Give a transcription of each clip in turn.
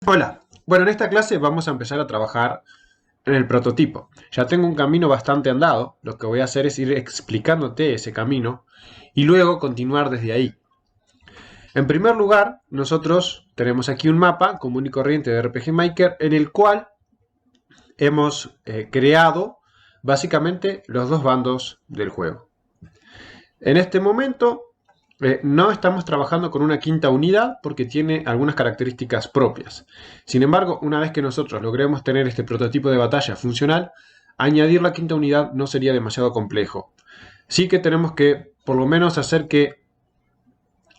Hola, bueno, en esta clase vamos a empezar a trabajar en el prototipo. Ya tengo un camino bastante andado, lo que voy a hacer es ir explicándote ese camino y luego continuar desde ahí. En primer lugar, nosotros tenemos aquí un mapa común y corriente de RPG Maker en el cual hemos creado básicamente los dos bandos del juego. En este momento no estamos trabajando con una quinta unidad porque tiene algunas características propias. Sin embargo, una vez que nosotros logremos tener este prototipo de batalla funcional, añadir la quinta unidad no sería demasiado complejo. Sí que tenemos que por lo menos hacer que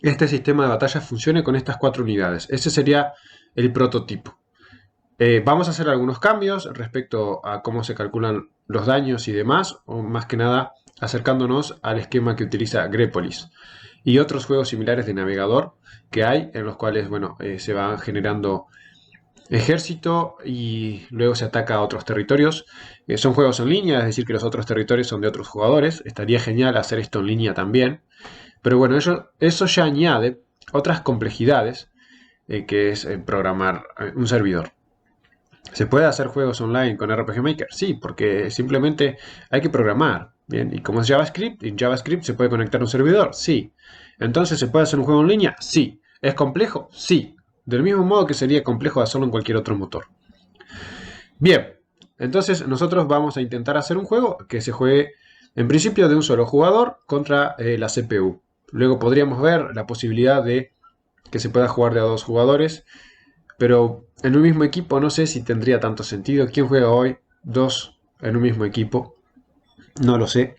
este sistema de batalla funcione con estas cuatro unidades. Ese sería el prototipo. Vamos a hacer algunos cambios respecto a cómo se calculan los daños y demás, o más que nada acercándonos al esquema que utiliza Grepolis y otros juegos similares de navegador que hay, en los cuales bueno, se van generando ejército y luego se ataca a otros territorios. Son juegos en línea, es decir, que los otros territorios son de otros jugadores. Estaría genial hacer esto en línea también. Pero bueno, eso ya añade otras complejidades que es programar un servidor. ¿Se puede hacer juegos online con RPG Maker? Sí, porque simplemente hay que programar. Bien, y como es JavaScript, en JavaScript se puede conectar a un servidor. Sí. Entonces, ¿se puede hacer un juego en línea? Sí. ¿Es complejo? Sí. Del mismo modo que sería complejo hacerlo en cualquier otro motor. Bien, entonces nosotros vamos a intentar hacer un juego que se juegue en principio de un solo jugador contra la CPU. Luego podríamos ver la posibilidad de que se pueda jugar de a dos jugadores, pero en un mismo equipo no sé si tendría tanto sentido. ¿Quién juega hoy dos en un mismo equipo? No lo sé.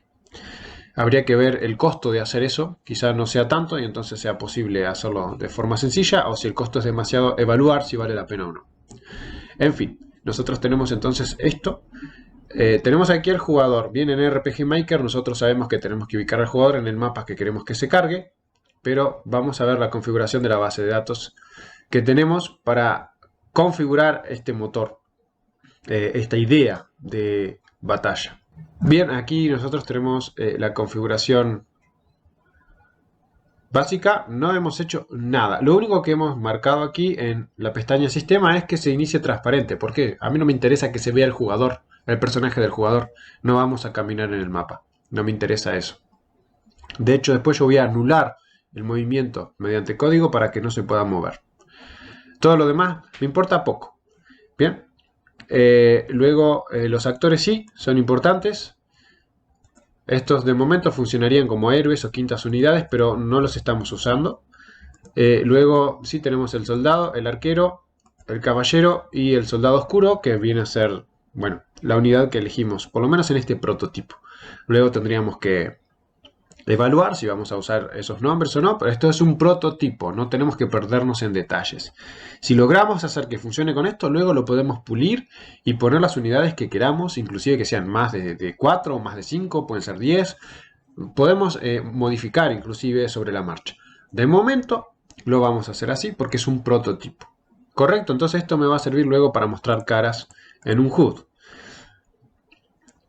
Habría que ver el costo de hacer eso. Quizás no sea tanto y entonces sea posible hacerlo de forma sencilla, o si el costo es demasiado, evaluar si vale la pena o no. En fin, nosotros tenemos entonces esto. Tenemos aquí el jugador. Bien, en RPG Maker nosotros sabemos que tenemos que ubicar al jugador en el mapa que queremos que se cargue, pero vamos a ver la configuración de la base de datos que tenemos para configurar este motor, esta idea de batalla. Bien, aquí nosotros tenemos la configuración básica. No hemos hecho nada. Lo único que hemos marcado aquí en la pestaña sistema es que se inicie transparente. ¿Por qué? A mí no me interesa que se vea el jugador, el personaje del jugador. No vamos a caminar en el mapa. No me interesa eso. De hecho, después yo voy a anular el movimiento mediante código para que no se pueda mover. Todo lo demás me importa poco. Bien. Luego los actores sí son importantes. Estos de momento funcionarían como héroes o quintas unidades, pero no los estamos usando. Luego sí tenemos el soldado, el arquero, el caballero y el soldado oscuro, que viene a ser, bueno, la unidad que elegimos, por lo menos en este prototipo. Luego tendríamos que evaluar si vamos a usar esos nombres o no, pero esto es un prototipo, no tenemos que perdernos en detalles. Si logramos hacer que funcione con esto, luego lo podemos pulir y poner las unidades que queramos, inclusive que sean más de 4 o más de 5, pueden ser 10. Podemos modificar inclusive sobre la marcha. De momento lo vamos a hacer así porque es un prototipo. Correcto, entonces esto me va a servir luego para mostrar caras en un HUD.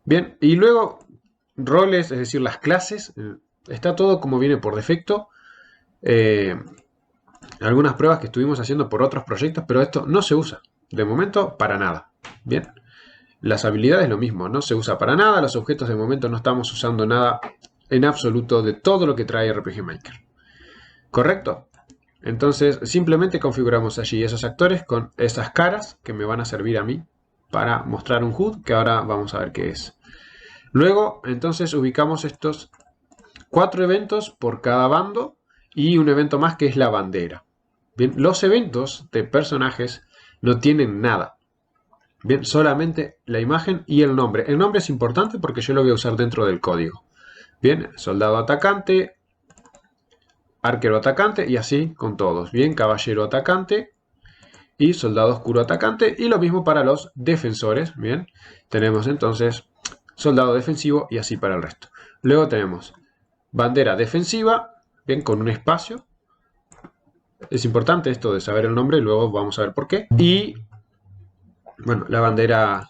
Bien, y luego roles, es decir, las clases. Está todo como viene por defecto. Algunas pruebas que estuvimos haciendo por otros proyectos, pero esto no se usa. De momento, para nada. Bien. Las habilidades lo mismo, no se usa para nada. Los objetos de momento no estamos usando nada en absoluto de todo lo que trae RPG Maker. ¿Correcto? Entonces, simplemente configuramos allí esos actores con esas caras que me van a servir a mí para mostrar un HUD, que ahora vamos a ver qué es. Luego, entonces, ubicamos estos 4 eventos por cada bando y un evento más que es la bandera. Bien, los eventos de personajes no tienen nada. Bien, solamente la imagen y el nombre. El nombre es importante porque yo lo voy a usar dentro del código. Bien, soldado atacante, arquero atacante y así con todos. Bien, caballero atacante y soldado oscuro atacante. Y lo mismo para los defensores. Bien, tenemos entonces soldado defensivo y así para el resto. Luego tenemos bandera defensiva, bien, con un espacio. Es importante esto de saber el nombre, luego vamos a ver por qué. Y, bueno, la bandera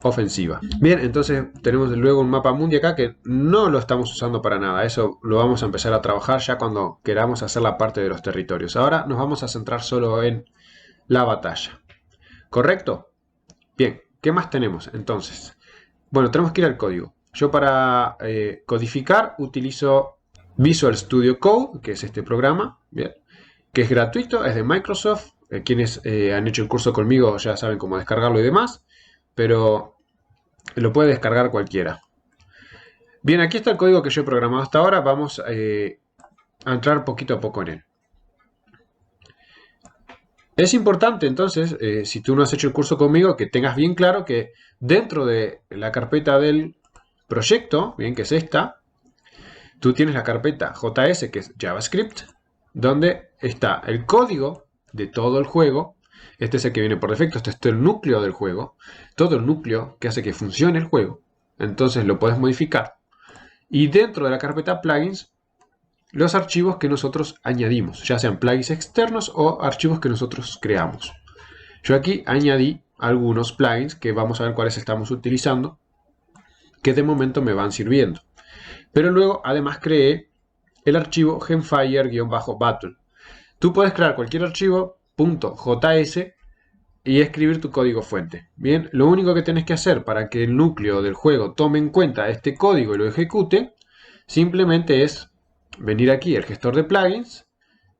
ofensiva. Bien, entonces tenemos luego un mapa mundi acá que no lo estamos usando para nada. Eso lo vamos a empezar a trabajar ya cuando queramos hacer la parte de los territorios. Ahora nos vamos a centrar solo en la batalla. ¿Correcto? Bien, ¿qué más tenemos entonces? Bueno, tenemos que ir al código. Yo para codificar utilizo Visual Studio Code, que es este programa, bien, que es gratuito, es de Microsoft. Quienes han hecho el curso conmigo ya saben cómo descargarlo y demás, pero lo puede descargar cualquiera. Bien, aquí está el código que yo he programado hasta ahora. Vamos a entrar poquito a poco en él. Es importante entonces, si tú no has hecho el curso conmigo, que tengas bien claro que dentro de la carpeta del proyecto, bien, que es esta, tú tienes la carpeta JS, que es JavaScript, donde está el código de todo el juego. Este es el que viene por defecto, este es el núcleo del juego, todo el núcleo que hace que funcione el juego. Entonces lo puedes modificar. Y dentro de la carpeta plugins, los archivos que nosotros añadimos, ya sean plugins externos o archivos que nosotros creamos. Yo aquí añadí algunos plugins que vamos a ver cuáles estamos utilizando, que de momento me van sirviendo. Pero luego además creé el archivo Genfire-battle. Tú puedes crear cualquier archivo .js y escribir tu código fuente. Bien, lo único que tenés que hacer para que el núcleo del juego tome en cuenta este código y lo ejecute, simplemente es venir aquí al gestor de plugins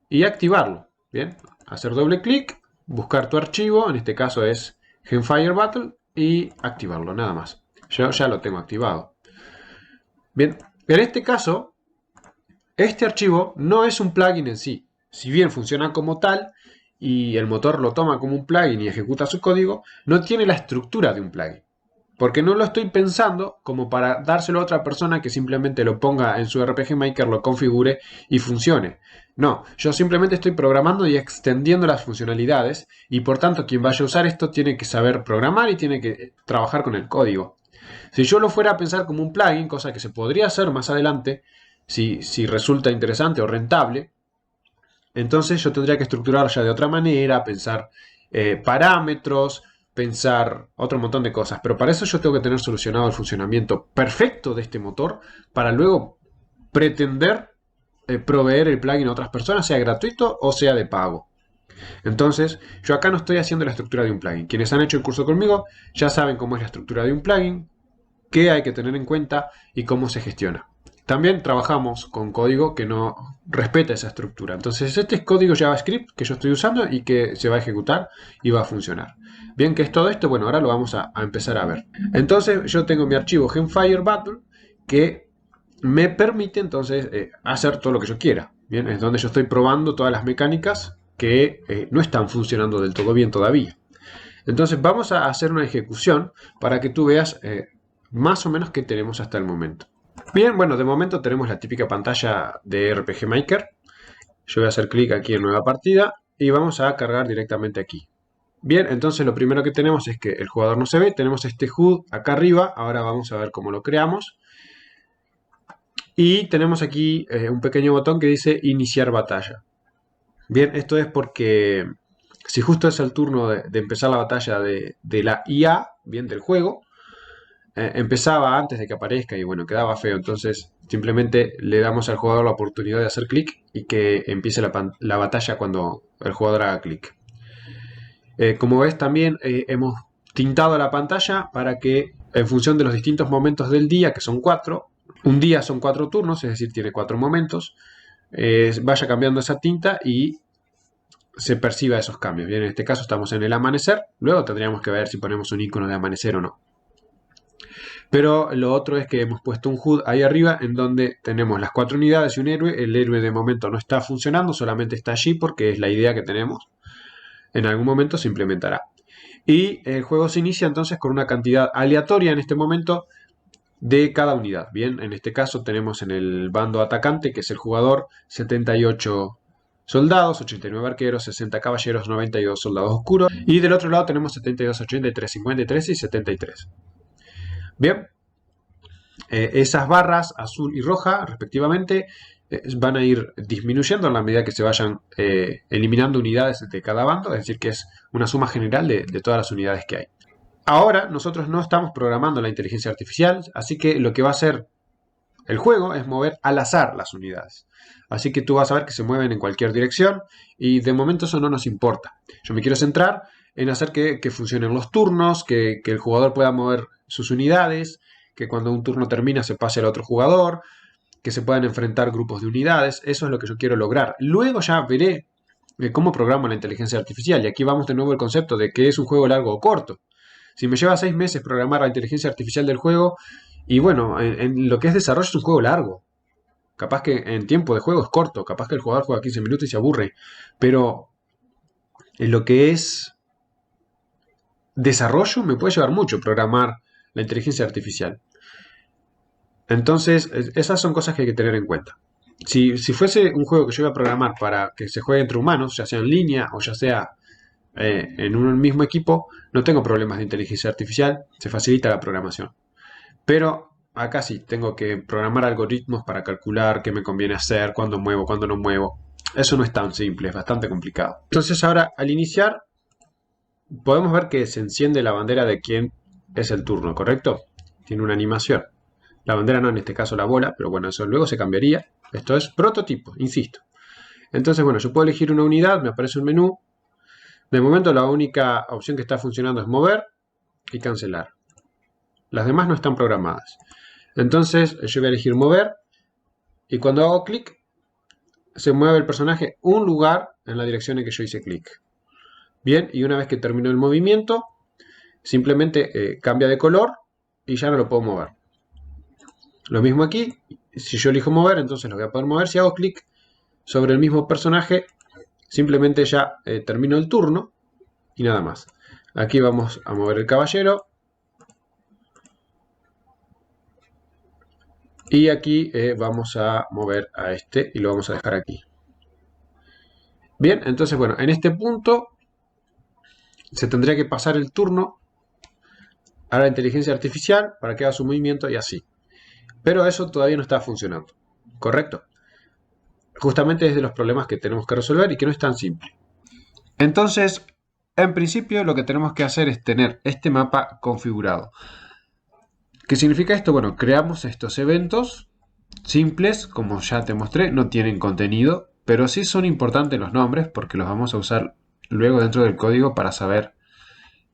y activarlo. Bien, hacer doble clic, buscar tu archivo, en este caso es Genfire Battle, y activarlo, nada más. Yo ya lo tengo activado. Bien, en este caso, este archivo no es un plugin en sí. Si bien funciona como tal y el motor lo toma como un plugin y ejecuta su código, no tiene la estructura de un plugin. Porque no lo estoy pensando como para dárselo a otra persona que simplemente lo ponga en su RPG Maker, lo configure y funcione. No, yo simplemente estoy programando y extendiendo las funcionalidades y por tanto quien vaya a usar esto tiene que saber programar y tiene que trabajar con el código. Si yo lo fuera a pensar como un plugin, cosa que se podría hacer más adelante, si resulta interesante o rentable, entonces yo tendría que estructurarlo ya de otra manera, pensar parámetros, pensar otro montón de cosas. Pero para eso yo tengo que tener solucionado el funcionamiento perfecto de este motor para luego pretender proveer el plugin a otras personas, sea gratuito o sea de pago. Entonces, yo acá no estoy haciendo la estructura de un plugin. Quienes han hecho el curso conmigo ya saben cómo es la estructura de un plugin, qué hay que tener en cuenta y cómo se gestiona. También trabajamos con código que no respeta esa estructura. Entonces este es código JavaScript que yo estoy usando y que se va a ejecutar y va a funcionar. Bien, ¿qué es todo esto? Bueno, ahora lo vamos a empezar a ver. Entonces yo tengo mi archivo Genfire Battle que me permite entonces hacer todo lo que yo quiera. Bien, es donde yo estoy probando todas las mecánicas que no están funcionando del todo bien todavía. Entonces vamos a hacer una ejecución para que tú veas más o menos qué tenemos hasta el momento. Bien, bueno, de momento tenemos la típica pantalla de RPG Maker. Yo voy a hacer clic aquí en nueva partida y vamos a cargar directamente aquí. Bien, entonces lo primero que tenemos es que el jugador no se ve. Tenemos este HUD acá arriba. Ahora vamos a ver cómo lo creamos. Y tenemos aquí un pequeño botón que dice iniciar batalla. Bien, esto es porque si justo es el turno de empezar la batalla de la IA, bien, del juego, empezaba antes de que aparezca y bueno, quedaba feo. Entonces simplemente le damos al jugador la oportunidad de hacer clic y que empiece la batalla cuando el jugador haga clic. Como ves también hemos tintado la pantalla para que en función de los distintos momentos del día, que son 4, un día son 4 turnos, es decir, tiene 4 momentos, vaya cambiando esa tinta y se perciba esos cambios. Bien, en este caso estamos en el amanecer, luego tendríamos que ver si ponemos un icono de amanecer o no. Pero lo otro es que hemos puesto un HUD ahí arriba en donde tenemos las 4 unidades y un héroe. El héroe de momento no está funcionando, solamente está allí porque es la idea que tenemos. En algún momento se implementará. Y el juego se inicia entonces con una cantidad aleatoria en este momento de cada unidad. Bien, en este caso tenemos en el bando atacante, que es el jugador, 78 soldados, 89 arqueros, 60 caballeros, 92 soldados oscuros. Y del otro lado tenemos 72, 83, 53 y 73. Bien, esas barras azul y roja respectivamente van a ir disminuyendo a la medida que se vayan eliminando unidades de cada bando, es decir que es una suma general de todas las unidades que hay. Ahora nosotros no estamos programando la inteligencia artificial, así que lo que va a hacer El juego es mover al azar las unidades. Así que tú vas a ver que se mueven en cualquier dirección y de momento eso no nos importa. Yo me quiero centrar en hacer que funcionen los turnos, que el jugador pueda mover sus unidades, que cuando un turno termina se pase al otro jugador, que se puedan enfrentar grupos de unidades. Eso es lo que yo quiero lograr. Luego ya veré cómo programo la inteligencia artificial. Y aquí vamos de nuevo al concepto de que es un juego largo o corto. Si me lleva 6 meses programar la inteligencia artificial del juego, y bueno, en lo que es desarrollo es un juego largo. Capaz que en tiempo de juego es corto, capaz que el jugador juega 15 minutos y se aburre. Pero en lo que es desarrollo me puede llevar mucho programar la inteligencia artificial. Entonces, esas son cosas que hay que tener en cuenta. Si fuese un juego que yo iba a programar para que se juegue entre humanos, ya sea en línea o ya sea en un mismo equipo, no tengo problemas de inteligencia artificial, se facilita la programación. Pero acá sí, tengo que programar algoritmos para calcular qué me conviene hacer, cuándo muevo, cuándo no muevo. Eso no es tan simple, es bastante complicado. Entonces ahora, al iniciar, podemos ver que se enciende la bandera de quién es el turno, ¿correcto? Tiene una animación. La bandera no, en este caso la bola, pero bueno, eso luego se cambiaría. Esto es prototipo, insisto. Entonces, bueno, yo puedo elegir una unidad, me aparece un menú. De momento la única opción que está funcionando es mover y cancelar. Las demás no están programadas. Entonces yo voy a elegir mover y cuando hago clic se mueve el personaje un lugar en la dirección en que yo hice clic. Bien, y una vez que termino el movimiento, simplemente cambia de color y ya no lo puedo mover. Lo mismo aquí, si yo elijo mover, entonces lo voy a poder mover. Si hago clic sobre el mismo personaje, simplemente ya termino el turno y nada más. Aquí vamos a mover el caballero. Y aquí vamos a mover a este y lo vamos a dejar aquí. Bien, entonces bueno, en este punto se tendría que pasar el turno a la inteligencia artificial para que haga su movimiento y así. Pero eso todavía no está funcionando, ¿correcto? Justamente es de los problemas que tenemos que resolver y que no es tan simple. Entonces, en principio lo que tenemos que hacer es tener este mapa configurado. ¿Qué significa esto? Bueno, creamos estos eventos simples, como ya te mostré, no tienen contenido, pero sí son importantes los nombres porque los vamos a usar luego dentro del código para saber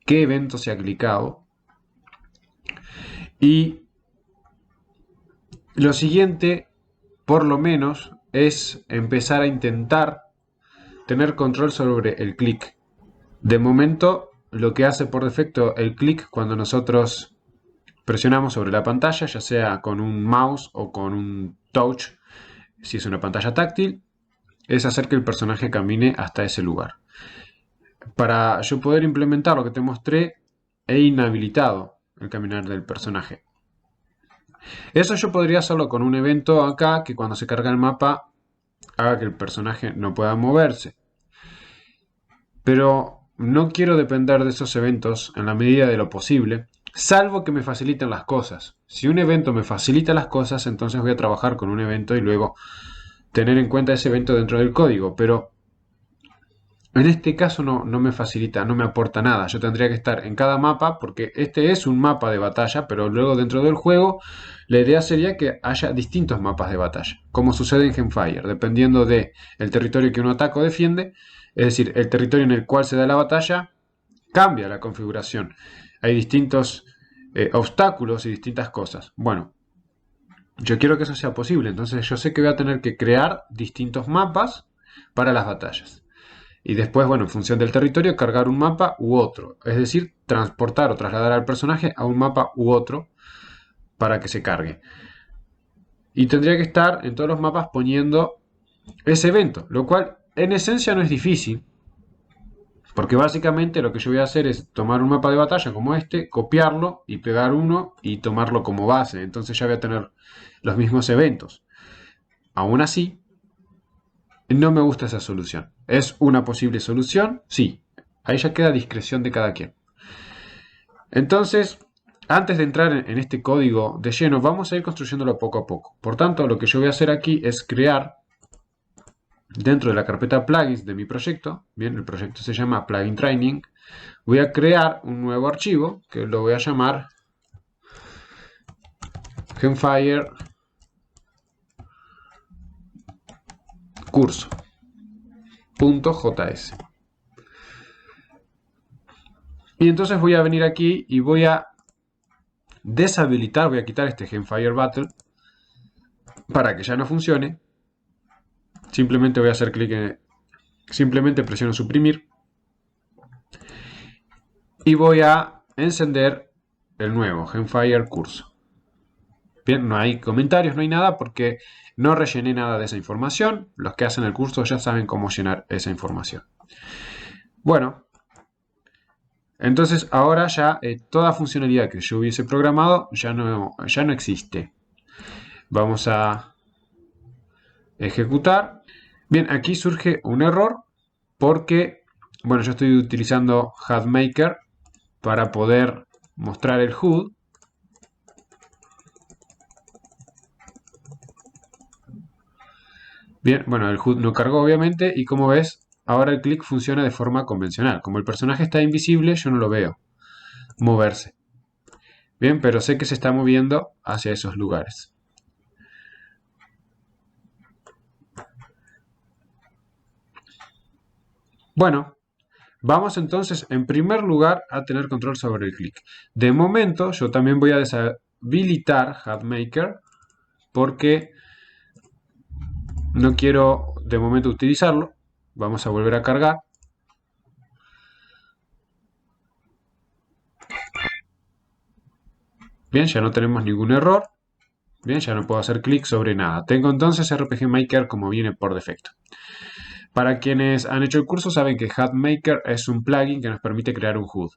qué evento se ha clicado. Y lo siguiente, por lo menos, es empezar a intentar tener control sobre el clic. De momento, lo que hace por defecto el clic cuando nosotros presionamos sobre la pantalla, ya sea con un mouse o con un touch, si es una pantalla táctil, es hacer que el personaje camine hasta ese lugar. Para yo poder implementar lo que te mostré, he inhabilitado el caminar del personaje. Eso yo podría hacerlo con un evento acá que cuando se carga el mapa haga que el personaje no pueda moverse. Pero no quiero depender de esos eventos en la medida de lo posible, salvo que me faciliten las cosas. Si un evento me facilita las cosas, entonces voy a trabajar con un evento y luego tener en cuenta ese evento dentro del código. Pero en este caso no me facilita, no me aporta nada. Yo tendría que estar en cada mapa, porque este es un mapa de batalla, pero luego dentro del juego la idea sería que haya distintos mapas de batalla, como sucede en Genfire, dependiendo del territorio que uno ataca o defiende, es decir, el territorio en el cual se da la batalla, cambia la configuración. Hay distintos obstáculos y distintas cosas. Bueno, yo quiero que eso sea posible, entonces yo sé que voy a tener que crear distintos mapas para las batallas. Y después, bueno, en función del territorio, cargar un mapa u otro. Es decir, transportar o trasladar al personaje a un mapa u otro para que se cargue. Y tendría que estar en todos los mapas poniendo ese evento, lo cual en esencia no es difícil. Porque básicamente lo que yo voy a hacer es tomar un mapa de batalla como este, copiarlo y pegar uno y tomarlo como base. Entonces ya voy a tener los mismos eventos. Aún así, no me gusta esa solución. ¿Es una posible solución? Sí. Ahí ya queda a discreción de cada quien. Entonces, antes de entrar en este código de lleno, vamos a ir construyéndolo poco a poco. Por tanto, lo que yo voy a hacer aquí es crear, dentro de la carpeta plugins de mi proyecto, bien, el proyecto se llama Plugin Training, voy a crear un nuevo archivo que lo voy a llamar Genfire curso.js. Y entonces voy a venir aquí y voy a deshabilitar, voy a quitar este Genfire Battle para que ya no funcione. Simplemente voy a hacer clic en... Simplemente presiono suprimir. Y voy a encender el nuevo Genfire curso. Bien, no hay comentarios, no hay nada porque no rellené nada de esa información. Los que hacen el curso ya saben cómo llenar esa información. Bueno, entonces ahora ya toda funcionalidad que yo hubiese programado ya no existe. Vamos a ejecutar. Bien, aquí surge un error porque, bueno, yo estoy utilizando HUDmaker para poder mostrar el HUD. Bien, bueno, el HUD no cargó obviamente y como ves, ahora el clic funciona de forma convencional. Como el personaje está invisible, yo no lo veo moverse. Bien, pero sé que se está moviendo hacia esos lugares. Bueno, vamos entonces en primer lugar a tener control sobre el clic. De momento yo también voy a deshabilitar HUDmaker porque no quiero de momento utilizarlo. Vamos a volver a cargar. Bien, ya no tenemos ningún error. Bien, ya no puedo hacer clic sobre nada. Tengo entonces RPG Maker como viene por defecto. Para quienes han hecho el curso saben que HUDmaker es un plugin que nos permite crear un HUD.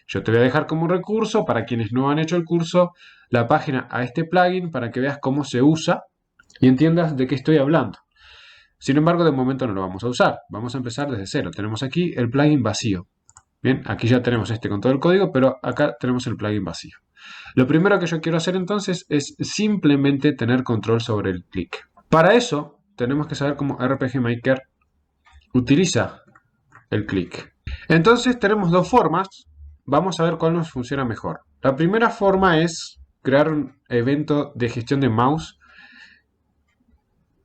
Yo te voy a dejar como recurso para quienes no han hecho el curso la página a este plugin para que veas cómo se usa y entiendas de qué estoy hablando. Sin embargo, de momento no lo vamos a usar. Vamos a empezar desde cero. Tenemos aquí el plugin vacío. Bien, aquí ya tenemos este con todo el código, pero acá tenemos el plugin vacío. Lo primero que yo quiero hacer entonces es simplemente tener control sobre el clic. Para eso tenemos que saber cómo RPG Maker utiliza el clic. Entonces tenemos dos formas. Vamos a ver cuál nos funciona mejor. La primera forma es crear un evento de gestión de mouse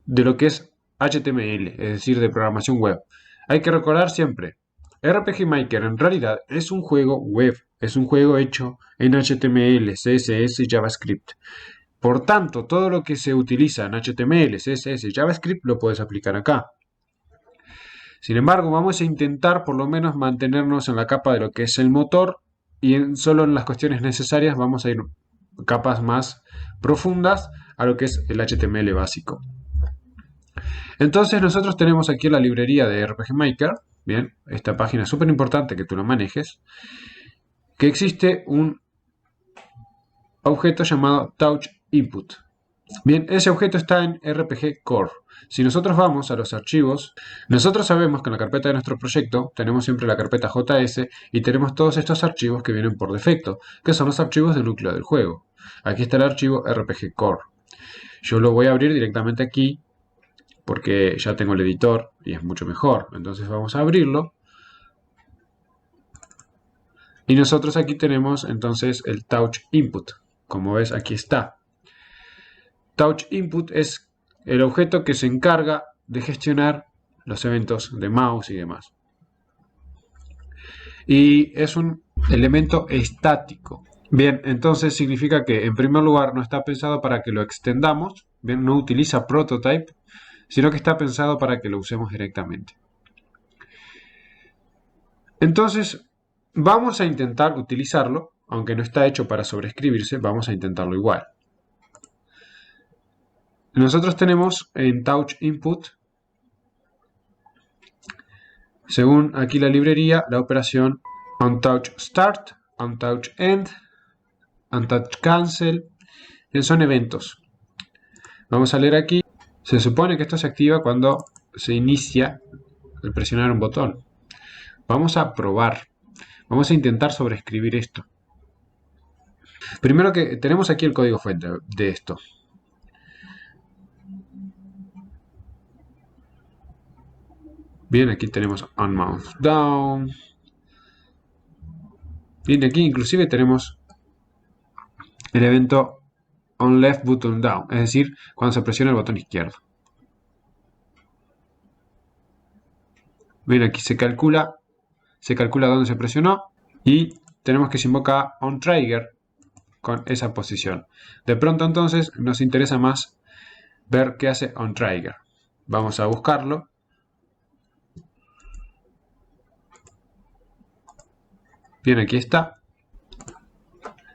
de lo que es HTML, es decir, de programación web. Hay que recordar siempre, RPG Maker en realidad es un juego web, es un juego hecho en HTML, CSS y JavaScript. Por tanto, todo lo que se utiliza en HTML, CSS y JavaScript lo puedes aplicar acá. Sin embargo, vamos a intentar por lo menos mantenernos en la capa de lo que es el motor y solo en las cuestiones necesarias vamos a ir capas más profundas a lo que es el HTML básico. Entonces nosotros tenemos aquí la librería de RPG Maker, bien, esta página es súper importante que tú lo manejes, que existe un objeto llamado Touch Input. Bien, ese objeto está en RPG Core. Si nosotros vamos a los archivos, nosotros sabemos que en la carpeta de nuestro proyecto tenemos siempre la carpeta JS y tenemos todos estos archivos que vienen por defecto, que son los archivos del núcleo del juego. Aquí está el archivo RPG Core. Yo lo voy a abrir directamente aquí porque ya tengo el editor y es mucho mejor. Entonces vamos a abrirlo. Y nosotros aquí tenemos entonces el Touch Input. Como ves, aquí está. Touch Input es el objeto que se encarga de gestionar los eventos de mouse y demás. Y es un elemento estático. Bien, entonces significa que en primer lugar no está pensado para que lo extendamos. Bien, no utiliza prototype, sino que está pensado para que lo usemos directamente. Entonces, vamos a intentar utilizarlo, aunque no está hecho para sobreescribirse, vamos a intentarlo igual. Nosotros tenemos en Touch Input, según aquí la librería, la operación OnTouch Start, OnTouch End, OnTouch Cancel, son eventos. Vamos a leer aquí. Se supone que esto se activa cuando se inicia el presionar un botón. Vamos a probar. Vamos a intentar sobreescribir esto. Primero que tenemos aquí el código fuente de esto. Bien, aquí tenemos OnMouse Down. Bien, aquí inclusive tenemos el evento OnLeft Button Down, es decir, cuando se presiona el botón izquierdo. Ven, aquí se calcula dónde se presionó y tenemos que se invoca onTrigger con esa posición. De pronto entonces nos interesa más ver qué hace onTrigger. Vamos a buscarlo. Bien, aquí está.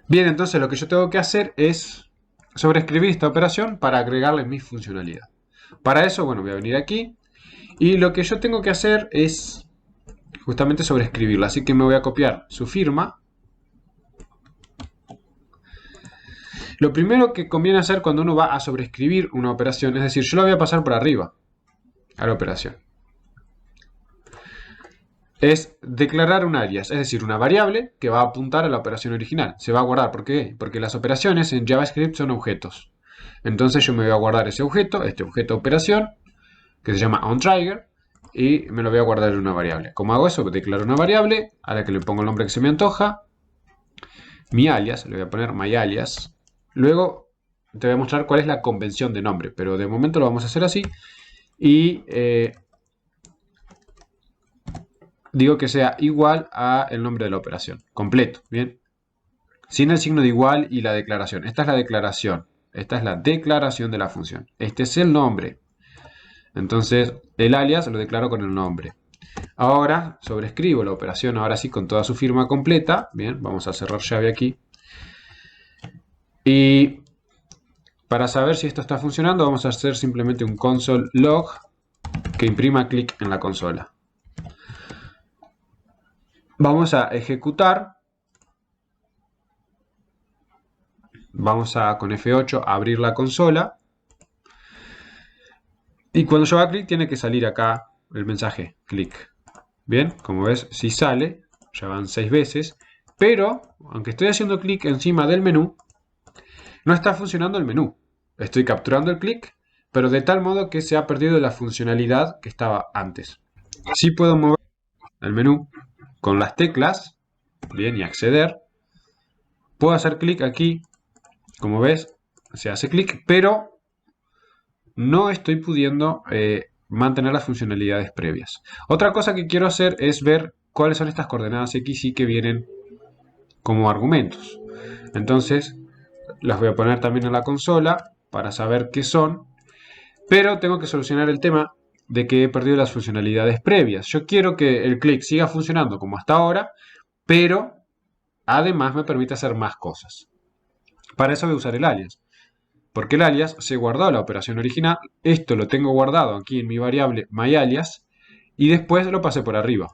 Bien, entonces lo que yo tengo que hacer es sobreescribir esta operación para agregarle mi funcionalidad. Para eso, bueno, voy a venir aquí y lo que yo tengo que hacer es justamente sobreescribirla. Así que me voy a copiar su firma. Lo primero que conviene hacer cuando uno va a sobreescribir una operación, es decir, yo la voy a pasar por arriba a la operación, es declarar un alias, es decir, una variable que va a apuntar a la operación original. Se va a guardar, ¿por qué? Porque las operaciones en JavaScript son objetos. Entonces yo me voy a guardar ese objeto, este objeto operación, que se llama onTrigger, y me lo voy a guardar en una variable. ¿Cómo hago eso? Declaro una variable a la que le pongo el nombre que se me antoja, mi alias, le voy a poner myAlias. Luego te voy a mostrar cuál es la convención de nombre, pero de momento lo vamos a hacer así. Y digo que sea igual a el nombre de la operación, completo, ¿bien? Sin el signo de igual y la declaración. Esta es la declaración. Esta es la declaración de la función. Este es el nombre. Entonces, el alias lo declaro con el nombre. Ahora sobrescribo la operación, ahora sí, con toda su firma completa. Bien, vamos a cerrar llave aquí. Y para saber si esto está funcionando, vamos a hacer simplemente un console log que imprima clic en la consola. Vamos a ejecutar. Vamos a, con F8, abrir la consola. Y cuando yo haga clic, tiene que salir acá el mensaje clic. Bien, como ves, si sale, ya van 6 veces. Pero, aunque estoy haciendo clic encima del menú, no está funcionando el menú. Estoy capturando el clic, pero de tal modo que se ha perdido la funcionalidad que estaba antes. Sí puedo mover el menú con las teclas, bien, y acceder. Puedo hacer clic aquí, como ves, se hace clic, pero no estoy pudiendo mantener las funcionalidades previas. Otra cosa que quiero hacer es ver cuáles son estas coordenadas X y que vienen como argumentos. Entonces, las voy a poner también en la consola para saber qué son, pero tengo que solucionar el tema de que he perdido las funcionalidades previas. Yo quiero que el clic siga funcionando como hasta ahora, pero además me permite hacer más cosas. Para eso voy a usar el alias, porque el alias se guardó la operación original. Esto lo tengo guardado aquí en mi variable myAlias y después lo pasé por arriba.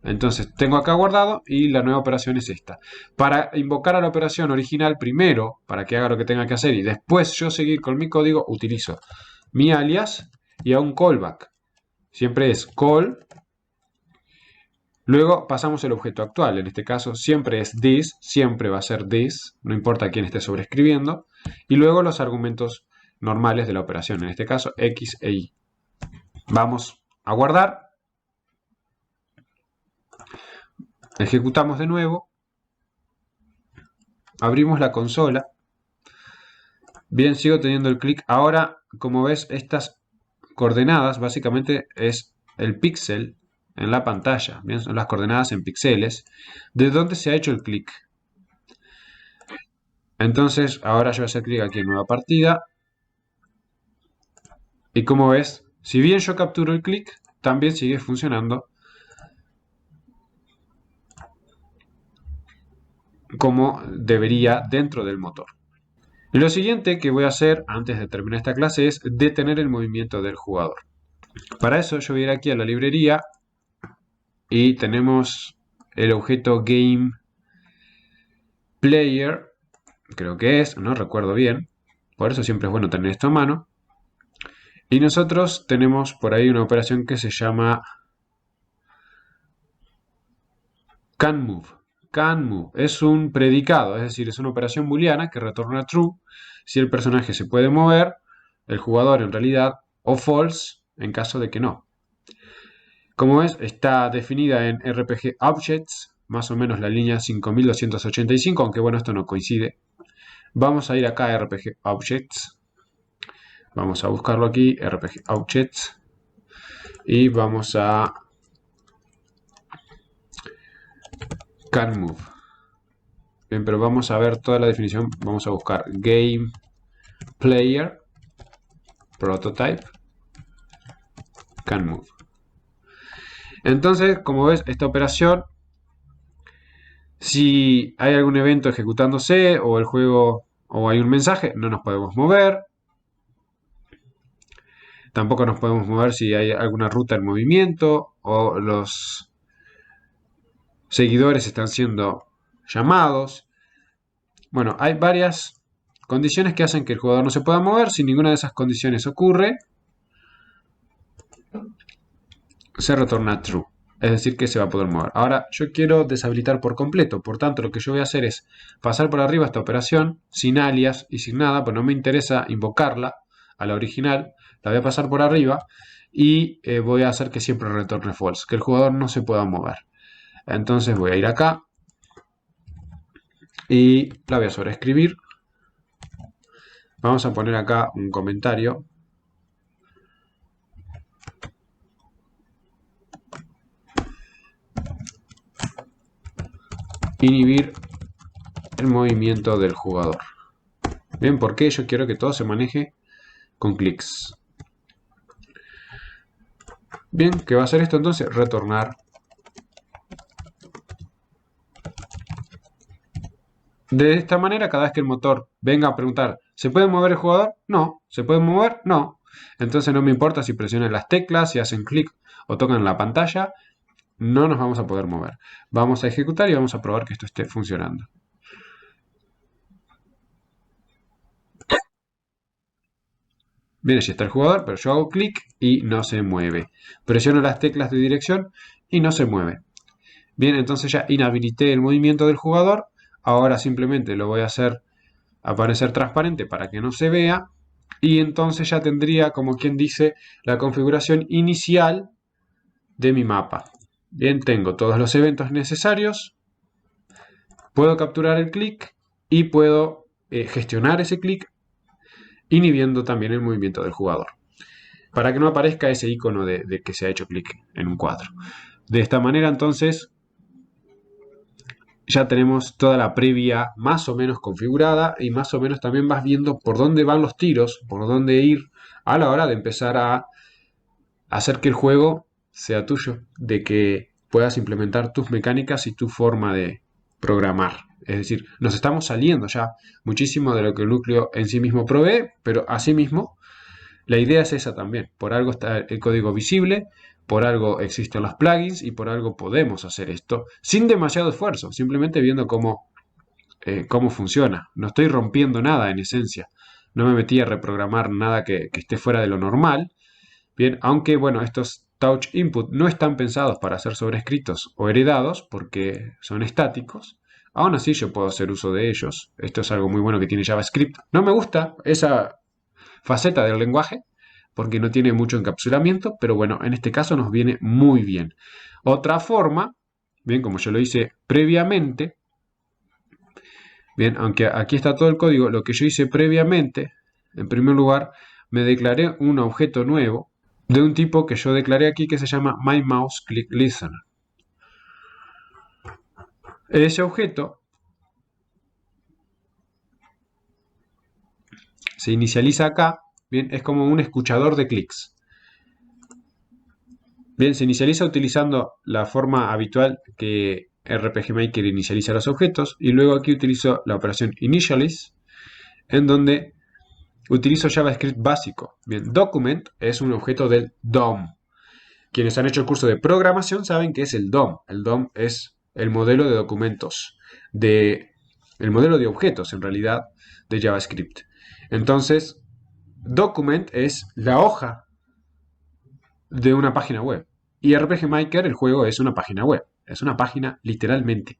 Entonces tengo acá guardado y la nueva operación es esta. Para invocar a la operación original primero, para que haga lo que tenga que hacer y después yo seguir con mi código, utilizo mi alias y a un callback. Siempre es call. Luego pasamos el objeto actual. En este caso siempre es this, siempre va a ser this, no importa quién esté sobreescribiendo. Y luego los argumentos normales de la operación, en este caso x e y. Vamos a guardar. Ejecutamos de nuevo. Abrimos la consola. Bien, sigo teniendo el clic. Ahora, como ves, estas coordenadas básicamente es el píxel en la pantalla. Bien, son las coordenadas en píxeles de donde se ha hecho el clic. Entonces, ahora yo voy a hacer clic aquí en nueva partida. Y como ves, si bien yo capturo el clic, también sigue funcionando como debería dentro del motor. Y lo siguiente que voy a hacer antes de terminar esta clase es detener el movimiento del jugador. Para eso yo voy a ir aquí a la librería y tenemos el objeto Game Player, creo que es, no recuerdo bien, por eso siempre es bueno tener esto a mano. Y nosotros tenemos por ahí una operación que se llama canMove. canMove es un predicado, es decir, es una operación booleana que retorna true si el personaje se puede mover, el jugador en realidad, o false en caso de que no. Como ves, está definida en RPG Objects, más o menos la línea 5285, aunque bueno, esto no coincide. Vamos a ir acá a RPG Objects. Vamos a buscarlo aquí, RPG Objects. Y vamos a can move. Bien, pero vamos a ver toda la definición. Vamos a buscar game player prototype can move. Entonces, como ves, esta operación, si hay algún evento ejecutándose o el juego o hay un mensaje, no nos podemos mover. Tampoco nos podemos mover si hay alguna ruta en movimiento o los seguidores están siendo llamados. Bueno, hay varias condiciones que hacen que el jugador no se pueda mover. Si ninguna de esas condiciones ocurre, se retorna true. Es decir, que se va a poder mover. Ahora, yo quiero deshabilitar por completo. Por tanto, lo que yo voy a hacer es pasar por arriba esta operación sin alias y sin nada, pues no me interesa invocarla a la original. La voy a pasar por arriba y voy a hacer que siempre retorne false, que el jugador no se pueda mover. Entonces voy a ir acá y la voy a sobreescribir. Vamos a poner acá un comentario. Inhibir el movimiento del jugador. Bien, porque yo quiero que todo se maneje con clics. Bien, ¿qué va a hacer esto entonces? Retornar. De esta manera, cada vez que el motor venga a preguntar, ¿se puede mover el jugador? No. ¿Se puede mover? No. Entonces no me importa si presionan las teclas, si hacen clic o tocan la pantalla, no nos vamos a poder mover. Vamos a ejecutar y vamos a probar que esto esté funcionando. Bien, allí está el jugador, pero yo hago clic y no se mueve. Presiono las teclas de dirección y no se mueve. Bien, entonces ya inhabilité el movimiento del jugador. Ahora simplemente lo voy a hacer aparecer transparente para que no se vea. Y entonces ya tendría, como quien dice, la configuración inicial de mi mapa. Bien, tengo todos los eventos necesarios. Puedo capturar el clic y puedo gestionar ese clic, inhibiendo también el movimiento del jugador, para que no aparezca ese icono de que se ha hecho clic en un cuadro. De esta manera entonces ya tenemos toda la previa más o menos configurada y más o menos también vas viendo por dónde van los tiros, por dónde ir a la hora de empezar a hacer que el juego sea tuyo, de que puedas implementar tus mecánicas y tu forma de programar. Es decir, nos estamos saliendo ya muchísimo de lo que el núcleo en sí mismo provee, pero asimismo la idea es esa también. Por algo está el código visible, por algo existen los plugins y por algo podemos hacer esto sin demasiado esfuerzo, simplemente viendo cómo funciona. No estoy rompiendo nada en esencia. No me metí a reprogramar nada que esté fuera de lo normal. Bien, aunque bueno, estos touch input no están pensados para ser sobrescritos o heredados porque son estáticos. Aún así yo puedo hacer uso de ellos. Esto es algo muy bueno que tiene JavaScript. No me gusta esa faceta del lenguaje porque no tiene mucho encapsulamiento, pero bueno, en este caso nos viene muy bien. Otra forma, bien, como yo lo hice previamente, bien, aunque aquí está todo el código, lo que yo hice previamente, en primer lugar, me declaré un objeto nuevo de un tipo que yo declaré aquí que se llama myMouseClickListener. Ese objeto se inicializa acá, bien, es como un escuchador de clics. Bien, se inicializa utilizando la forma habitual que RPG Maker inicializa los objetos y luego aquí utilizo la operación initialize en donde utilizo JavaScript básico. Bien, document es un objeto del DOM. Quienes han hecho el curso de programación saben que es el DOM. El DOM es el modelo de documentos, el modelo de objetos en realidad de JavaScript. Entonces, document es la hoja de una página web. Y RPG Maker, el juego, es una página web. Es una página literalmente.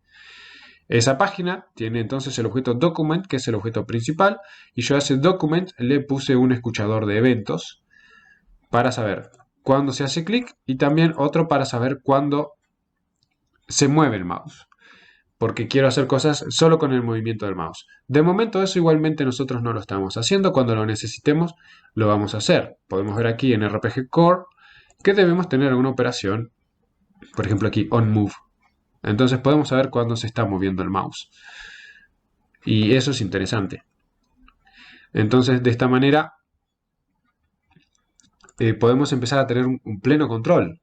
Esa página tiene entonces el objeto document, que es el objeto principal, y yo a ese document le puse un escuchador de eventos para saber cuándo se hace clic y también otro para saber cuándo se mueve el mouse. Porque quiero hacer cosas solo con el movimiento del mouse. De momento eso igualmente nosotros no lo estamos haciendo. Cuando lo necesitemos lo vamos a hacer. Podemos ver aquí en RPG Core que debemos tener una operación, por ejemplo aquí onMove, Entonces podemos saber cuándo se está moviendo el mouse. Y eso es interesante. Entonces, de esta manera, podemos empezar a tener un pleno control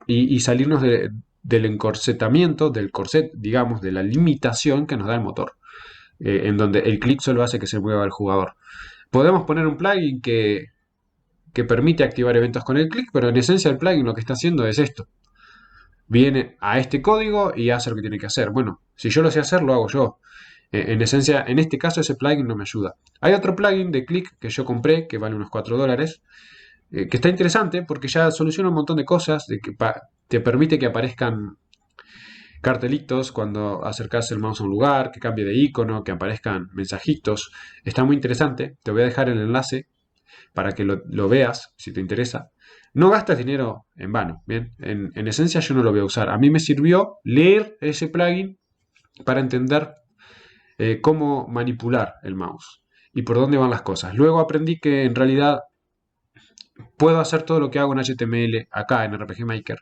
y salirnos del encorsetamiento, del corset, digamos, de la limitación que nos da el motor, en donde el clic solo hace que se mueva el jugador. Podemos poner un plugin que permite activar eventos con el clic, pero en esencia el plugin lo que está haciendo es esto. Viene a este código y hace lo que tiene que hacer. Bueno, si yo lo sé hacer, lo hago yo. En esencia, en este caso ese plugin no me ayuda. Hay otro plugin de clic que yo compré, que vale unos $4, que está interesante porque ya soluciona un montón de cosas, de que te permite que aparezcan cartelitos cuando acercas el mouse a un lugar, que cambie de icono, que aparezcan mensajitos. Está muy interesante. Te voy a dejar el enlace para que lo veas si te interesa. No gastas dinero en vano, ¿bien? En esencia yo no lo voy a usar. A mí me sirvió leer ese plugin para entender cómo manipular el mouse y por dónde van las cosas. Luego aprendí que en realidad puedo hacer todo lo que hago en HTML acá en RPG Maker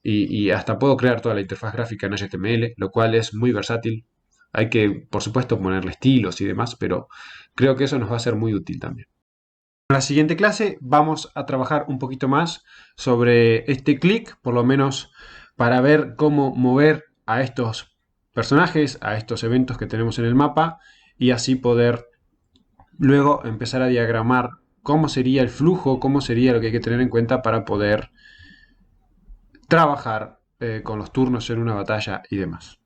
y hasta puedo crear toda la interfaz gráfica en HTML, lo cual es muy versátil. Hay que, por supuesto, ponerle estilos y demás, pero creo que eso nos va a ser muy útil también. En la siguiente clase vamos a trabajar un poquito más sobre este clic, por lo menos para ver cómo mover a estos personajes, a estos eventos que tenemos en el mapa y así poder luego empezar a diagramar cómo sería el flujo, cómo sería lo que hay que tener en cuenta para poder trabajar con los turnos en una batalla y demás.